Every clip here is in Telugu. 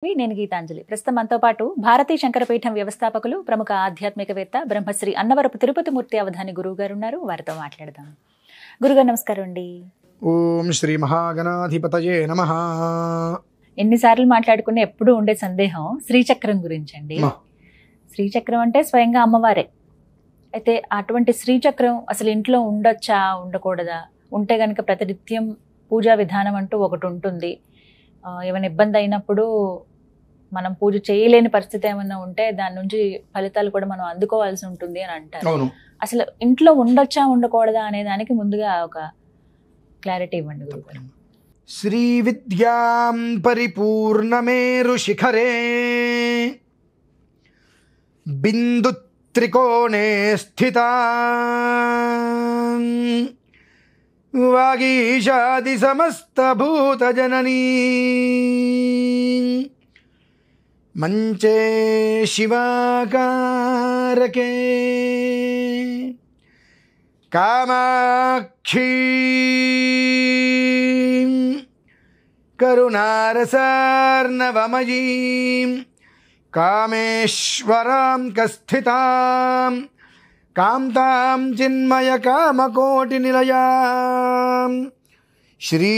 నేను గీతాంజలి. ప్రస్తుతం మనతో పాటు భారతీ శంకరపీఠం వ్యవస్థాపకులు, ప్రముఖ ఆధ్యాత్మికవేత్త, బ్రహ్మశ్రీ అన్నవరపు తిరుపతి మూర్తి అవధాని గురువు గారు ఉన్నారు. వారితో మాట్లాడదాం. గురుగారు నమస్కారం అండి. ఓం శ్రీ మహాగణాధిపతయే నమః. ఎన్నిసార్లు మాట్లాడుకునే ఎప్పుడు ఉండే సందేహం శ్రీచక్రం గురించి అండి. శ్రీచక్రం అంటే స్వయంగా అమ్మవారే. అయితే అటువంటి శ్రీచక్రం అసలు ఇంట్లో ఉండొచ్చా, ఉండకూడదా? ఉంటే గనక ప్రతినిత్యం పూజా విధానం అంటూ ఒకటి ఉంటుంది. ఏమైనా ఇబ్బంది అయినప్పుడు మనం పూజ చేయలేని పరిస్థితి ఏమైనా ఉంటే దాని నుంచి ఫలితాలు కూడా మనం అందుకోవాల్సి ఉంటుంది అని అంటారు. అసలు ఇంట్లో ఉండొచ్చా, ఉండకూడదా అనే దానికి ముందుగా ఒక క్లారిటీ ఇవ్వండి గురుగారు. శ్రీ విద్యాం పరిపూర్ణమేరు శిఖరే బిందు త్రికోణే స్థితా వాగీషాది సమస్త భూత జననీ మంచే శివాకారకే కామాక్షీ కరుణారసార్ణవమయీం కామేశ్వరాం కస్థితాం కాంతాం చిన్మయ కామకోటి నిలయాం శ్రీ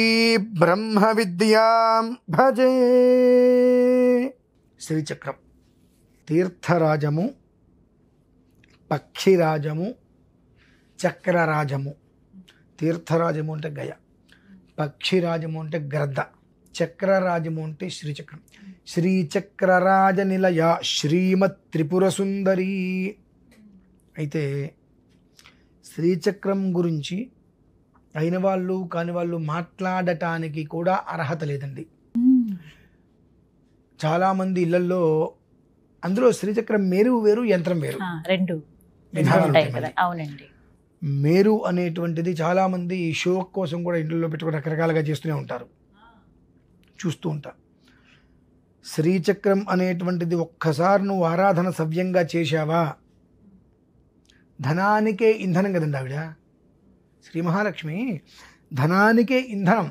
బ్రహ్మ విద్యాం భజే. శ్రీచక్రం తీర్థరాజము, పక్షిరాజము, చక్రరాజము. తీర్థరాజము అంటే గయ, పక్షిరాజము అంటే గ్రద్ద, చక్రరాజము అంటే శ్రీచక్రం. శ్రీచక్రరాజ నిలయ శ్రీమత్ త్రిపుర సుందరి. అయితే శ్రీచక్రం గురించి అయిన వాళ్ళు కాని వాళ్ళు మాట్లాడటానికి కూడా అర్హత లేదండి. చాలామంది ఇళ్లలో అందులో శ్రీచక్రం మేరు వేరు, యంత్రం వేరు, రెండు అవునండి. మేరు అనేటువంటిది చాలామంది షో కోసం కూడా ఇంట్లో పెట్టుకుని రకరకాలుగా చేస్తూనే ఉంటారు, చూస్తూ ఉంటారు. శ్రీచక్రం అనేటువంటిది ఒక్కసారి నువ్వు ఆరాధన సవ్యంగా చేశావా, ధనానికే ఇంధనం కదండి ఆవిడ. శ్రీ మహాలక్ష్మి ధనానికే ఇంధనం.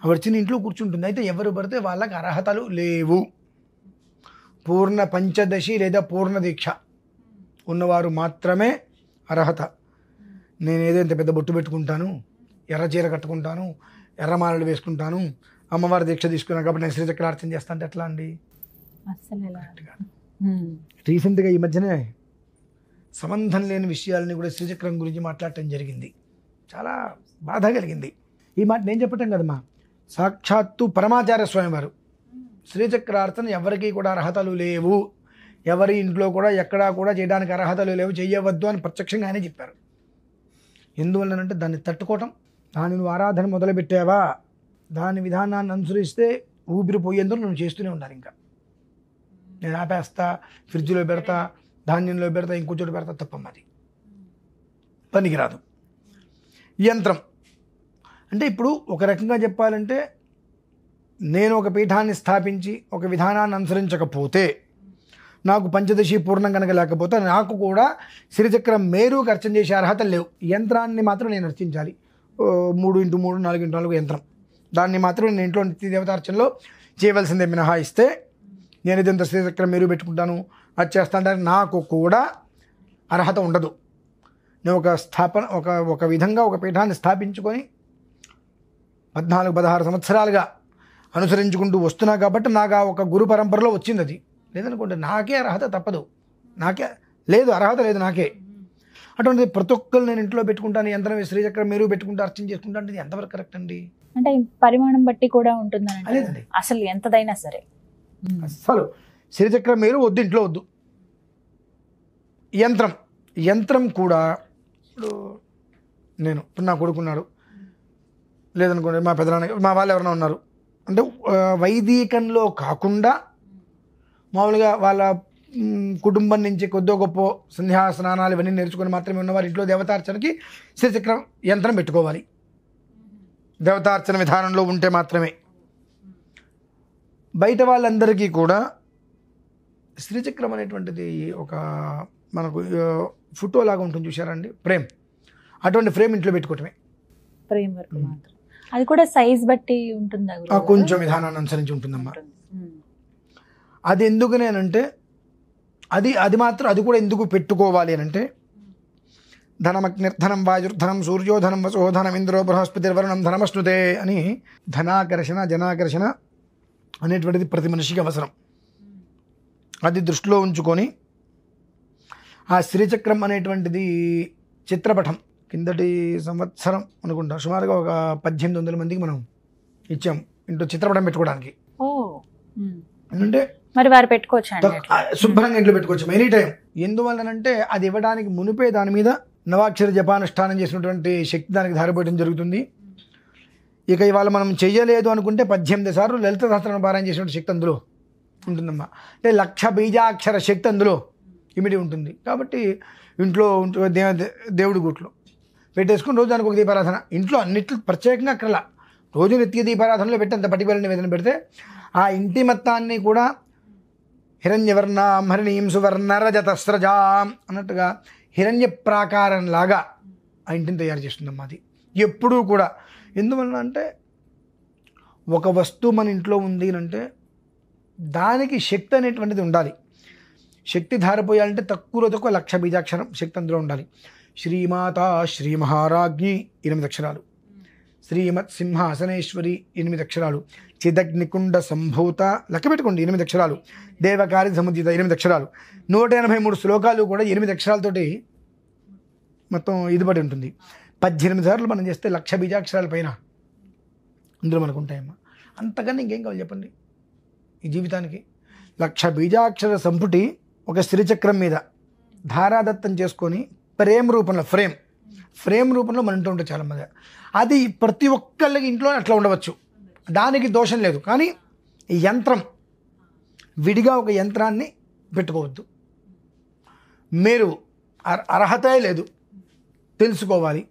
ఆవిడ చిన్న ఇంట్లో కూర్చుంటుంది. అయితే ఎవరు పడితే వాళ్ళకి అర్హతలు లేవు. పూర్ణ పంచదశి లేదా పూర్ణ దీక్ష ఉన్నవారు మాత్రమే అర్హత. నేను ఏదైతే పెద్ద బొట్టు పెట్టుకుంటాను, ఎర్ర చీర కట్టుకుంటాను, ఎర్రమాలలు వేసుకుంటాను, అమ్మవారి దీక్ష తీసుకున్నాను కాబట్టి నేను శ్రీచక్రార్చన చేస్తాను ఎట్లా అండి? రీసెంట్గా ఈ మధ్యనే సంబంధం లేని విషయాలని కూడా శ్రీచక్రం గురించి మాట్లాడటం జరిగింది. చాలా బాధ కలిగింది. ఈ మాట నేను చెప్పటం కదమ్మా, సాక్షాత్తు పరమాచార్య స్వామి వారు శ్రీచక్రార్చన ఎవరికి కూడా అర్హతలు లేవు, ఎవరి ఇంట్లో కూడా ఎక్కడా కూడా చేయడానికి అర్హతలు లేవు, చెయ్యవద్దు అని ప్రత్యక్షంగా ఆయనే చెప్పారు. ఎందువల్లనంటే దాన్ని తట్టుకోవటం, దాన్ని నువ్వు ఆరాధన మొదలుపెట్టావా, దాని విధానాన్ని అనుసరిస్తే ఊపిరి పోయేందుకు నువ్వు చేస్తూనే ఉండాలి. ఇంకా నేను ఆపేస్తా, ఫ్రిడ్జ్లో పెడతా, ధాన్యంలో పెడతా, ఇంకొంచెం పెడతా, తప్పమ్మది పనికిరాదు. యంత్రం అంటే ఇప్పుడు ఒక రకంగా చెప్పాలంటే నేను ఒక పీఠాన్ని స్థాపించి ఒక విధానాన్ని అనుసరించకపోతే, నాకు పంచదశి పూర్ణం కనుక లేకపోతే నాకు కూడా శ్రీచక్రం మేరుకు అర్చన చేసే అర్హతలు లేవు. యంత్రాన్ని మాత్రం నేను అర్చించాలి. 3x3 4x4 యంత్రం, దాన్ని మాత్రం నేను ఇంట్లో నిత్య దేవతార్చనలో చేయవలసిందే మినహాయిస్తే నేను ఇదంతా శ్రీచక్రం మేరు పెట్టుకుంటాను, అది చేస్తాంటే నాకు కూడా అర్హత ఉండదు. నేను ఒక విధంగా ఒక పీఠాన్ని స్థాపించుకొని 14-16 సంవత్సరాలుగా అనుసరించుకుంటూ వస్తున్నా కాబట్టి నాకు ఆ ఒక గురు పరంపరలో వచ్చింది. అది లేదనుకుంటే నాకే అర్హత తప్పదు, నాకే లేదు, అర్హత లేదు నాకే. అటువంటిది ప్రతి ఒక్కరు నేను ఇంట్లో పెట్టుకుంటాను, యంత్రం శ్రీచక్రం మేరు పెట్టుకుంటూ అర్చన చేసుకుంటా అంటే ఎంతవరకు కరెక్ట్ అండి? అంటే పరిమాణం బట్టి కూడా ఉంటుందండి, అసలు ఎంతదైనా సరే. అసలు శ్రీచక్రం మేరు వద్దు, ఇంట్లో వద్దు. యంత్రం కూడా ఇప్పుడు ఇప్పుడు నా కొడుకున్నాడు, లేదనుకోండి మా పెద్దనాన్న, మా వాళ్ళు ఎవరైనా ఉన్నారు అంటే వైదికంలో కాకుండా మామూలుగా వాళ్ళ కుటుంబం నుంచి కొద్దో గొప్ప సంధ్యా స్నానాలు ఇవన్నీ నేర్చుకుని మాత్రమే ఉన్నవారు ఇంట్లో దేవతార్చనకి శ్రీచక్రం యంత్రం పెట్టుకోవాలి. దేవతార్చన విధానంలో ఉంటే మాత్రమే. బయట వాళ్ళందరికీ కూడా శ్రీచక్రం అనేటువంటిది ఒక మనకు ఫోటో లాగా ఉంటుంది, చూసారండి, ఫ్రేమ్. అటువంటి ఫ్రేమ్ ఇంట్లో పెట్టుకోవటమే. ఫ్రేమ్ వర్క్ మాత్రం. అది కూడా సైజ్ బట్టి ఉంటుందా? కొంచెం విధానాన్ని అనుసరించి ఉంటుందమ్మా. అది ఎందుకని అంటే అది కూడా ఎందుకు పెట్టుకోవాలి అని అంటే ధనమగ్నిర్ధనం వాయుర్ధనం సూర్యోధనం వసోధనం ఇంద్రో బృహస్పతిర్వరుణం ధనమశ్నుతే అని ధనాకర్షణ జనాకర్షణ అనేటువంటిది ప్రతి మనిషికి అవసరం. అది దృష్టిలో ఉంచుకొని ఆ శ్రీచక్రం అనేటువంటిది చిత్రపటం కిందటి సంవత్సరం అనుకుంటా సుమారుగా ఒక 1800 మందికి మనం ఇచ్చాం ఇంట్లో చిత్రపటం పెట్టుకోవడానికి. అంటే మరి వారు పెట్టుకోవచ్చు, శుభ్రంగా ఇంట్లో పెట్టుకోవచ్చు ఎనీ టైం. ఎందువల్లనంటే అది ఇవ్వడానికి మునిపే దాని మీద నవాక్షర జపానుష్ఠానం చేసినటువంటి శక్తి దానికి ధారపోయడం జరుగుతుంది. ఇక ఇవాళ మనం చెయ్యలేదు అనుకుంటే 18 సార్లు లలిత సహస్రనామ పారాయణ చేసినటువంటి శక్తి అందులో ఉంటుందమ్మా. అంటే 1,00,000 బీజాక్షర శక్తి అందులో ఇమిడి ఉంటుంది. కాబట్టి ఇంట్లో దేవుడి గుట్లో పెట్టేసుకుని రోజు దానికి ఒక దీపారాధన, ఇంట్లో అన్నిట్లో ప్రత్యేకంగా అక్కడలా రోజు నిత్య దీపారాధనలో పెట్టి అంత పర్టికులర్ నివేదన పెడితే ఆ ఇంటి మొత్తాన్ని కూడా హిరణ్యవర్ణాం హరిణీం సువర్ణరజతస్రజాం అన్నట్టుగా హిరణ్య ప్రాకారంలాగా ఆ ఇంటిని తయారు చేస్తుందమ్మా. అది ఎప్పుడూ కూడా ఎందువలన అంటే ఒక వస్తువు మన ఇంట్లో ఉంది అంటే దానికి శక్తి అనేటువంటిది ఉండాలి. శక్తి ధారపోయాలంటే తక్కువలో తక్కువ 1,00,000 బీజాక్షరం శక్తి అందులో ఉండాలి. శ్రీమాత శ్రీ మహారాజ్ఞి 8 అక్షరాలు, శ్రీమత్ సింహాసనేశ్వరి 8 అక్షరాలు, చిదగ్నికుండ సంభూత లెక్క పెట్టుకోండి 8 అక్షరాలు, దేవకారి సముద్రిత 8 అక్షరాలు, 183 శ్లోకాలు కూడా 8 అక్షరాలతోటి మొత్తం ఇది పడి ఉంటుంది. 18 సార్లు మనం చేస్తే 1,00,000 బీజాక్షరాల పైన ఇందులో మనకు ఉంటాయమ్మా. అంతకన్నా ఇంకేం కావాలి చెప్పండి ఈ జీవితానికి. 1,00,000 బీజాక్షర సంపుటి ఒక శ్రీచక్రం మీద ధారాదత్తం చేసుకొని ఫ్రేమ్ రూపంలో మన ఇంట్లో ఉంటుంది చాలామంది. అది ప్రతి ఒక్కళ్ళకి ఇంట్లో అట్లా ఉండవచ్చు, దానికి దోషం లేదు. కానీ ఈ యంత్రం విడిగా ఒక యంత్రాన్ని పెట్టుకోవద్దు. మీరు అర్హతే లేదు, తెలుసుకోవాలి.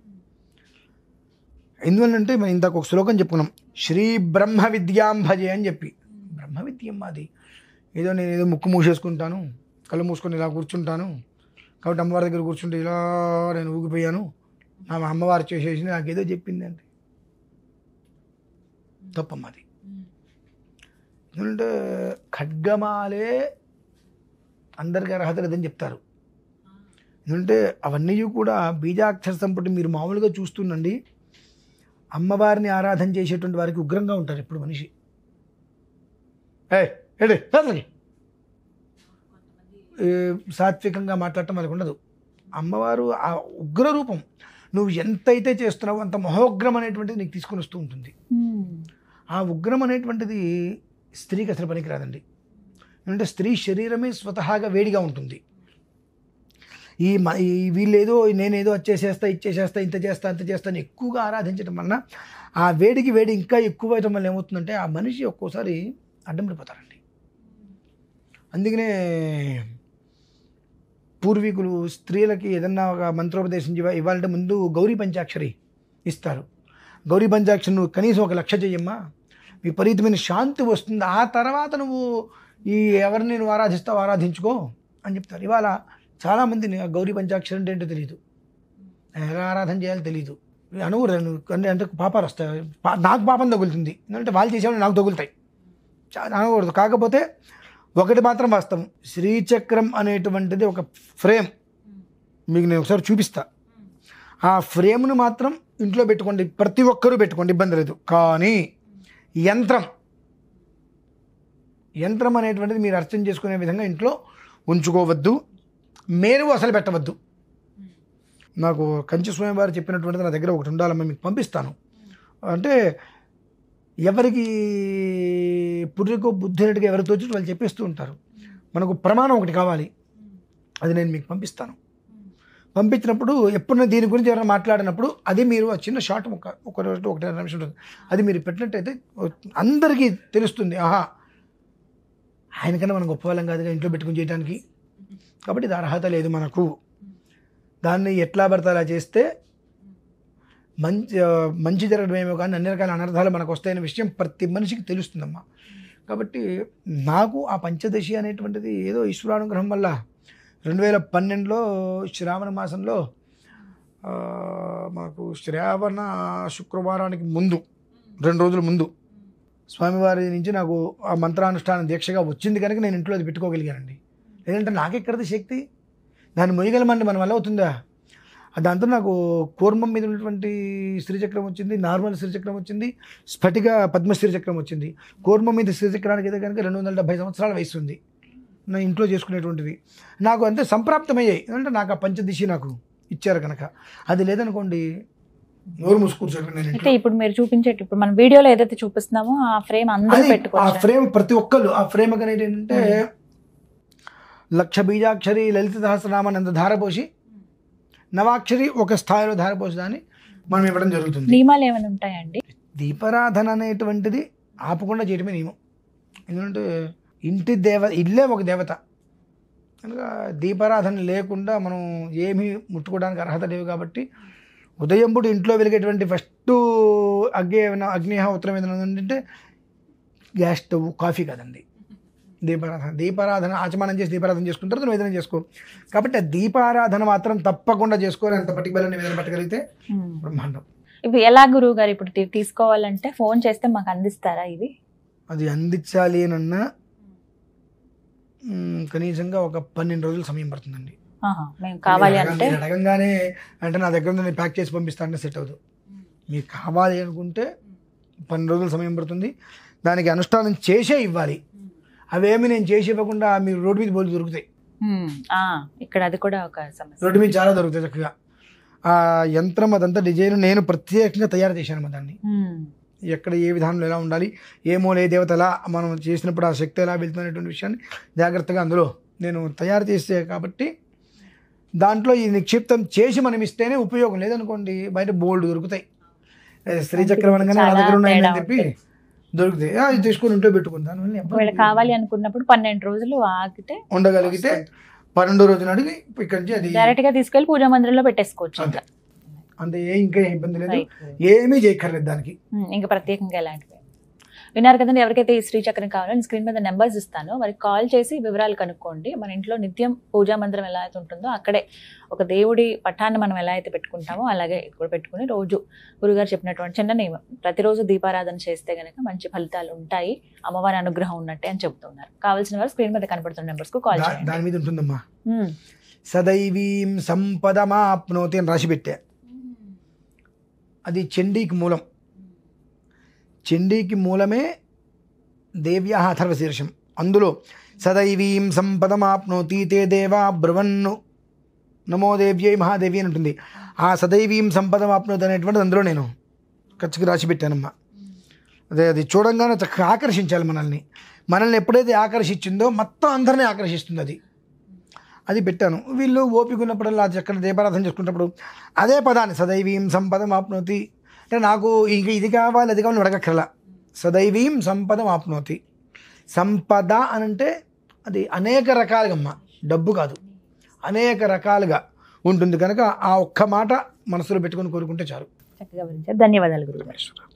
ఎందువల్లంటే మనం ఇందాక ఒక శ్లోకం చెప్పుకున్నాం, శ్రీ బ్రహ్మ విద్యాం భజే అని చెప్పి. బ్రహ్మ విద్యం అది ఏదో నేను ఏదో ముక్కు మూసేసుకుంటాను, కళ్ళు మూసుకొని ఇలా కూర్చుంటాను, కాబట్టి అమ్మవారి దగ్గర కూర్చుంటే ఇలా నేను ఊగిపోయాను, నా అమ్మవారు చేసేసి నాకేదో చెప్పింది అంటే తప్పమ్మది. ఎందుకంటే ఖడ్గమాలే అందరికీ అర్హత లేదని చెప్తారు. ఎందుకంటే అవన్నీ కూడా బీజాక్షర సంపుటి మీరు మామూలుగా చూస్తుండండి. అమ్మవారిని ఆరాధన చేసేటువంటి వారికి ఉగ్రంగా ఉంటారు ఎప్పుడు మనిషి. సాత్వికంగా మాట్లాడటం వాళ్ళకి ఉండదు. అమ్మవారు ఆ ఉగ్ర రూపం, నువ్వు ఎంతైతే చేస్తున్నావో అంత మహోగ్రం అనేటువంటిది నీకు తీసుకొని వస్తూ ఉంటుంది. ఆ ఉగ్రం అనేటువంటిది స్త్రీకి అసలు పనికి రాదండి. ఎందుకంటే స్త్రీ శరీరమే స్వతహాగా వేడిగా ఉంటుంది. ఈ వీళ్ళేదో నేనేదో వచ్చేసేస్తా ఇచ్చేసేస్తా ఇంత చేస్తా అంత చేస్తా అని ఎక్కువగా ఆరాధించడం వలన ఆ వేడికి వేడి ఇంకా ఎక్కువ అవటం వల్ల ఏమవుతుందంటే ఆ మనిషి ఒక్కోసారి అడ్డం పడిపోతారండి. అందుకనే పూర్వీకులు స్త్రీలకి ఏదన్నా ఒక మంత్రోపదేశం ఇవ్వాలంటే ముందు గౌరీ పంచాక్షరి ఇస్తారు. గౌరీ పంచాక్షరి నువ్వు కనీసం 1,00,000 చెయ్యమ్మా, విపరీతమైన శాంతి వస్తుంది, ఆ తర్వాత నువ్వు ఈ ఎవరిని నువ్వు ఆరాధిస్తావు ఆరాధించుకో అని చెప్తారు. ఇవాళ చాలామంది గౌరీ పంచాక్షరి అంటే ఏంటో తెలియదు, ఎలా ఆరాధన చేయాలో తెలియదు. అనుగురు అంటే పాపాలు వస్తాయి, నాకు పాపం తగులుతుంది, ఎందుకంటే వాళ్ళు చేసేవాళ్ళు నాకు తగులుతాయి, అనకూడదు. కాకపోతే ఒకటి మాత్రం వాస్తవం, శ్రీచక్రం అనేటువంటిది ఒక ఫ్రేమ్, మీకు నేను ఒకసారి చూపిస్తా. ఆ ఫ్రేమ్ను మాత్రం ఇంట్లో పెట్టుకోండి, ప్రతి ఒక్కరూ పెట్టుకోండి, ఇబ్బంది లేదు. కానీ యంత్రం అనేటువంటిది మీరు అర్థం చేసుకునే విధంగా ఇంట్లో ఉంచుకోవద్దు, మేరు అసలు పెట్టవద్దు. నాకు కంచి స్వామివారు చెప్పినటువంటిది నా దగ్గర ఒకటి ఉండాలమ్మా, మీకు పంపిస్తాను. అంటే ఎవరికి పుర్రికో బుద్ధినట్టుగా ఎవరికి తోచి వాళ్ళు చెప్పేస్తూ ఉంటారు. మనకు ప్రమాణం ఒకటి కావాలి, అది నేను మీకు పంపిస్తాను. పంపించినప్పుడు ఎప్పుడైనా దీని గురించి ఎవరైనా మాట్లాడినప్పుడు అది మీరు ఆ చిన్న షార్ట్ ఒక 1.5 నిమిషం ఉంటుంది, అది మీరు పెట్టినట్టయితే అందరికీ తెలుస్తుంది, ఆహా ఆయనకన్నా మనం గొప్ప వాళ్ళం కాదుగా ఇంట్లో పెట్టుకుని చేయడానికి. కాబట్టి ఇది అర్హత లేదు మనకు. దాన్ని ఎట్లా పడితే అలా చేస్తే మంచి జరగడమేమో కానీ అన్ని రకాల అనర్థాలు మనకు వస్తాయనే విషయం ప్రతి మనిషికి తెలుస్తుందమ్మా. కాబట్టి నాకు ఆ పంచదశి అనేటువంటిది ఏదో ఈశ్వరానుగ్రహం వల్ల 2012లో శ్రావణ మాసంలో మాకు శ్రావణ శుక్రవారానికి ముందు 2 రోజుల ముందు స్వామివారి నుంచి నాకు ఆ మంత్రానుష్ఠానం దీక్షగా వచ్చింది కనుక నేను ఇంట్లో అది పెట్టుకోగలిగానండి. లేదంటే నాకెక్కడది శక్తి, దాన్ని మొయ్యగలమండి మన వల్ల అవుతుందా? దాంతో నాకు కూర్మం మీద ఉన్నటువంటి శ్రీచక్రం వచ్చింది, నార్మల్ శ్రీచక్రం వచ్చింది, స్ఫటిక పద్మ శ్రీచక్రం వచ్చింది. కూర్మం మీద శ్రీచక్రానికి అయితే కనుక 270 సంవత్సరాల వయసు ఉంది నా ఇంట్లో చేసుకునేటువంటివి. నాకు అంతే సంప్రాప్తమయ్యాయి, అంటే నాకు ఆ పంచదిశి నాకు ఇచ్చారు కనుక. అది లేదనుకోండి నోరు మూసుకూర్చోండి. నేను అయితే ఇప్పుడు మీరు చూపించేటి ఇప్పుడు మన వీడియోలో ఏదైతే చూపిస్తున్నామో ఆ ఫ్రేమ్ అందరూ ఆ పెట్టుకోవచ్చు. ఫ్రేమ్ ప్రతి ఒక్కరు ఆ ఫ్రేమ్ అనేది ఏంటంటే 1,00,000 బీజాక్షరి లలిత సహస్రనామాన్ని అంత ధారపోసి, నవాక్షరి ఒక స్థాయిలో ధారపోసడాన్ని మనం ఇవ్వడం జరుగుతుంది. నియమాలు ఏమైనా ఉంటాయండి? దీపారాధన అనేటువంటిది ఆపకుండా చేయడమే నియమం. ఎందుకంటే ఇల్లే ఒక దేవత కనుక దీపారాధన లేకుండా మనం ఏమీ ముట్టుకోవడానికి అర్హత లేవు. కాబట్టి ఉదయం పూట ఇంట్లో వెలిగేటువంటి ఫస్ట్ అగ్నిహోత్రం ఏదైనా ఉందంటే గ్యాస్ స్టవ్, కాఫీ కాదండి, దీపారాధన ఆచమనం చేసి దీపారాధన చేసుకున్న తర్వాత నివేదన చేసుకో. కాబట్టి ఆ దీపారాధన మాత్రం తప్పకుండా చేసుకోవాలి. అంత పర్టికులర్ నివేదన పట్టగలిగితే బ్రహ్మాండం. ఇవి ఎలా గురువు గారు ఇప్పుడు తీసుకోవాలంటే ఫోన్ చేస్తే మాకు అందిస్తారా ఇవి? అది అందించాలి అన్నా కనీసంగా ఒక 12 రోజులు సమయం పడుతుందండి. మేము కావాలి అంటే అడగంగానే అంటే నా దగ్గర నేను ప్యాక్ చేసి పంపిస్తానంటే సెట్ అవ్వదు. మీకు కావాలి అనుకుంటే 12 రోజులు సమయం పడుతుంది. దానికి అనుష్ఠానం చేసే ఇవ్వాలి. అవేమి నేను చేసి ఇవ్వకుండా మీరు రోడ్డు మీద బోలు దొరుకుతాయి. ఇక్కడ అది కూడా ఒక సమస్య. రోడ్డు మీద చాలా దొరుకుతాయి చక్కగా. ఆ యంత్రం అదంతా డిజైన్ నేను ప్రత్యేకంగా తయారు చేశాను. దాన్ని ఎక్కడ ఏ విధానంలో ఎలా ఉండాలి, ఏ మూల ఏ దేవత ఎలా మనం చేసినప్పుడు ఆ శక్తి ఎలా వెళ్తున్నటువంటి విషయాన్ని జాగ్రత్తగా అందులో నేను తయారు చేసే కాబట్టి దాంట్లో ఈ నిక్షిప్తం చేసి మనం ఇస్తేనే ఉపయోగం. లేదనుకోండి బయట బోల్డ్ దొరుకుతాయి. శ్రీచక్రం అనగానే నా దగ్గర ఉన్నాయని చెప్పి దొరుకుతాయి. అది తీసుకుని ఇంట్లో పెట్టుకుంటాను. కావాలి అనుకున్నప్పుడు 12 రోజులు ఆగితే ఉండగలిగితే 12 రోజులు అడిగి ఇక్కడి నుంచి అది డైరెక్ట్ గా తీసుకెళ్లి పూజా మందిరంలో పెట్టేసుకోవచ్చు. అంతే, ఇంకా ఇబ్బంది లేదు, ఏమీ చేయక్కర్లేదు దానికి. ఇంకా ప్రత్యేకంగా ఎలాంటివి విన్నారు కదండి. ఎవరికైతే ఈ శ్రీచక్రం కావాలో స్క్రీన్ మీద నెంబర్స్ ఇస్తాను, వారికి కాల్ చేసి వివరాలు కనుక్కోండి. మన ఇంట్లో నిత్యం పూజా మందిరం ఎలా అయితే ఉంటుందో అక్కడే ఒక దేవుడి పటాన్ని మనం ఎలా అయితే పెట్టుకుంటామో అలాగే ఇక్కడ పెట్టుకుని రోజు గురుగారు చెప్పినటువంటి చిన్న నియమం, ప్రతిరోజు దీపారాధన చేస్తే గనక మంచి ఫలితాలు ఉంటాయి, అమ్మవారి అనుగ్రహం ఉన్నట్టే అని చెప్తున్నారు. కావాల్సిన వారు స్క్రీన్ మీద కనపడుతున్న నెంబర్స్ కు కాల్ చేయండి. దాని మీద ఉంటుందమ్మా, సదైవీం సంపదమాప్నోతి అని రాసి పెట్టా. అది చండీకి మూలం. చండీకి మూలమే దేవ్యా అథర్వశీర్షం. అందులో సదైవీం సంపదమాప్నోతి తే దేవా బ్రువన్ను నమో దేవ్యై మహాదేవి అని ఉంటుంది. ఆ సదైవీం సంపదమాప్నోతి అనేటువంటిది అందులో నేను ఖచ్చితంగా రాసి పెట్టానమ్మా. అది చూడంగానే చక్కగా ఆకర్షించాలి మనల్ని ఎప్పుడైతే ఆకర్షించిందో మొత్తం అందరినీ ఆకర్షిస్తుంది. అది పెట్టాను. వీళ్ళు ఓపిక ఉన్నప్పుడల్లా చక్కగా దీపారాధన చేసుకున్నప్పుడు అదే పదాన్ని సదైవీం సంపదమాప్నోతి అంటే నాకు ఇంక ఇది కావాలి అది కావాలి అడగక్కర్లా. సదైవీం సంపదమాప్నోతి. సంపద అనంటే అది అనేక రకాలుగా అమ్మ, డబ్బు కాదు, అనేక రకాలుగా ఉంటుంది కనుక ఆ ఒక్క మాట మనసులో పెట్టుకొని కోరుకుంటే చాలు. చక్కగా వివరించారు. ధన్యవాదాలు గురుగారు.